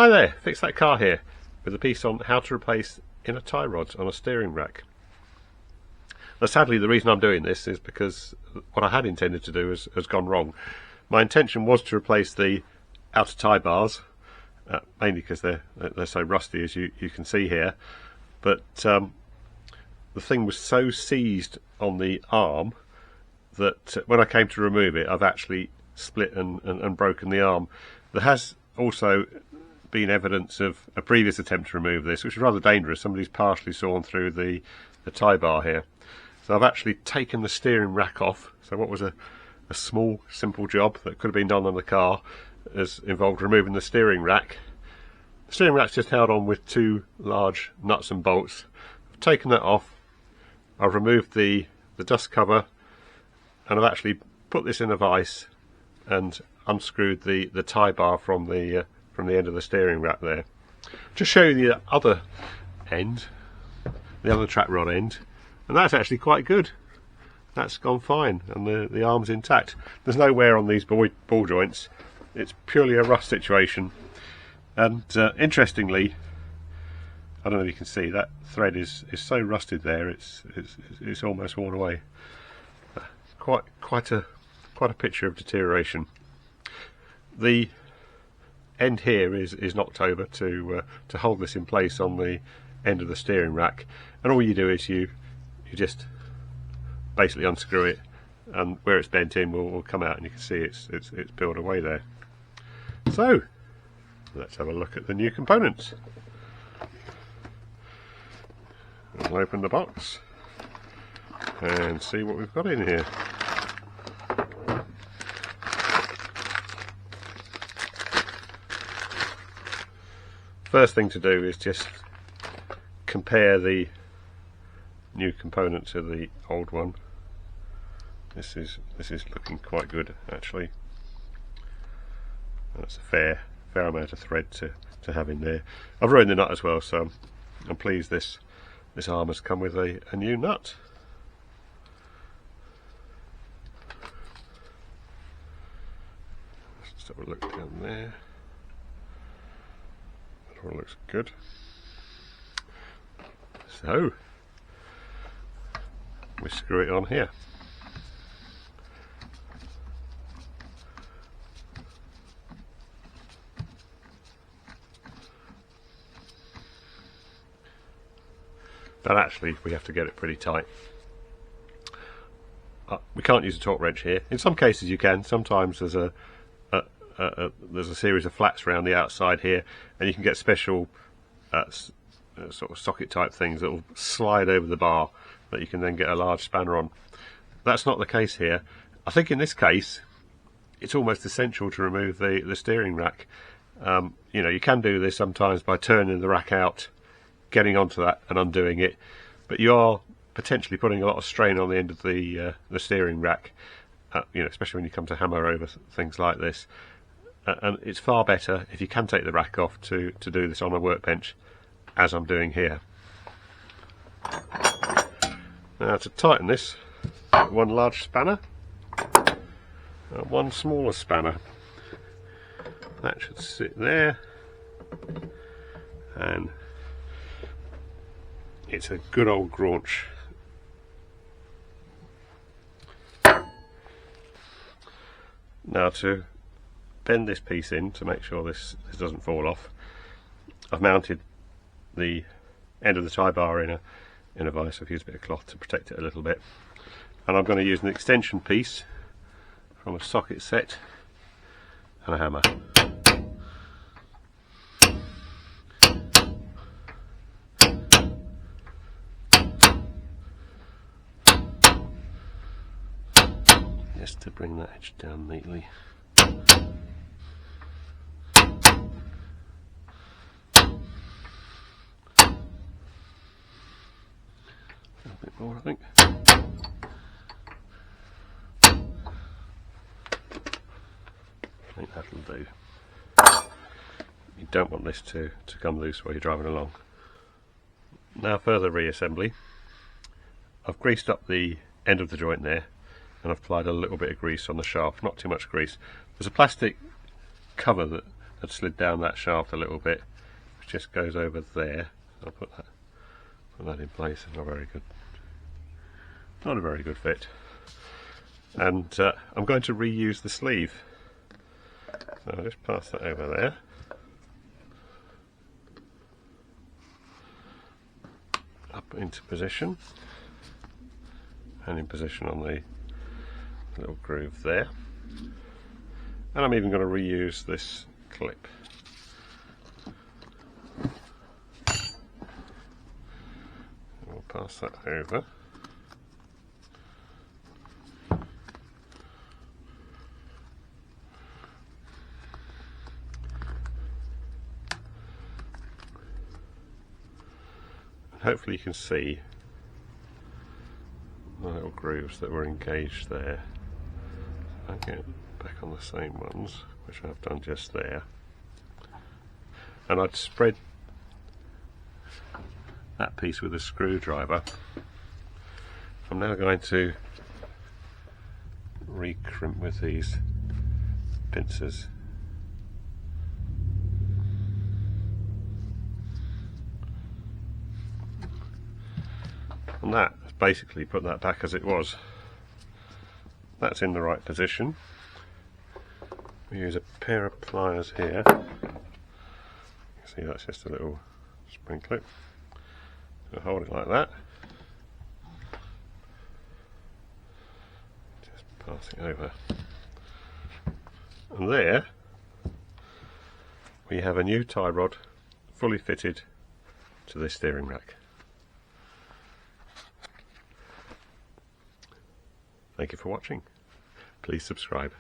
Hi there, Fix That Car here with a piece on how to replace inner tie rods on a steering rack. Now sadly the reason I'm doing this is because what I had intended to do has gone wrong. My intention was to replace the outer tie bars, mainly because they're so rusty, as you can see here, but the thing was so seized on the arm that when I came to remove it I've actually split and broken the arm. There has also been evidence of a previous attempt to remove this, which is rather dangerous. Somebody's partially sawn through the tie bar here. So I've actually taken the steering rack off. So what was a small simple job that could have been done on the car has involved removing the steering rack. The steering rack's just held on with two large nuts and bolts. I've taken that off. I've removed the dust cover, and I've actually put this in a vise and unscrewed the tie bar from the end of the steering rack there. Just show you the other end, the other track rod end, and that's actually quite good. That's gone fine, and the arm's intact. There's no wear on these ball joints. It's purely a rust situation. And interestingly, I don't know if you can see, that thread is so rusted there. It's almost worn away. Quite a picture of deterioration. The end here is knocked over to hold this in place on the end of the steering rack, and all you do is you just basically unscrew it, and where it's bent in will come out, and you can see it's peeled away there. So let's have a look at the new components. We'll open the box and see what we've got in here. First thing to do is just compare the new component to the old one. This is looking quite good actually. That's a fair amount of thread to have in there. I've ruined the nut as well, so I'm pleased this arm has come with a new nut. Let's have a look down there. That all looks good. So we screw it on here. But actually we have to get it pretty tight. We can't use a torque wrench here. In some cases you can. Sometimes there's a series of flats around the outside here, and you can get special sort of socket type things that will slide over the bar that you can then get a large spanner on. That's not the case here. I think in this case it's almost essential to remove the steering rack. You know, you can do this sometimes by turning the rack out, getting onto that and undoing it, but you are potentially putting a lot of strain on the end of the steering rack, you know, especially when you come to hammer over things like this. And it's far better if you can take the rack off to do this on a workbench, as I'm doing here. Now to tighten this, one large spanner and one smaller spanner. That should sit there, and it's a good old graunch. Now to bend this piece in to make sure this doesn't fall off, I've mounted the end of the tie bar in a vise. I've used a bit of cloth to protect it a little bit, and I'm going to use an extension piece from a socket set and a hammer. Just to bring that edge down neatly. A bit more, I think. I think that'll do. You don't want this to come loose while you're driving along. Now further reassembly. I've greased up the end of the joint there, and I've applied a little bit of grease on the shaft, not too much grease. There's a plastic cover that had slid down that shaft a little bit, which just goes over there. I'll put that in place. Not a very good fit. And I'm going to reuse the sleeve. So I'll just pass that over there. Up into position, and in position on the little groove there. And I'm even going to reuse this clip. We'll pass that over. Hopefully you can see the little grooves that were engaged there. I'll get back on the same ones, which I've done just there. And I'd spread that piece with a screwdriver. I'm now going to re-crimp with these pincers. And that basically put that back as it was. That's in the right position. We use a pair of pliers here. You can see that's just a little spring clip. So hold it like that. Just passing over. And there we have a new tie rod fully fitted to this steering rack. Thank you for watching. Please subscribe.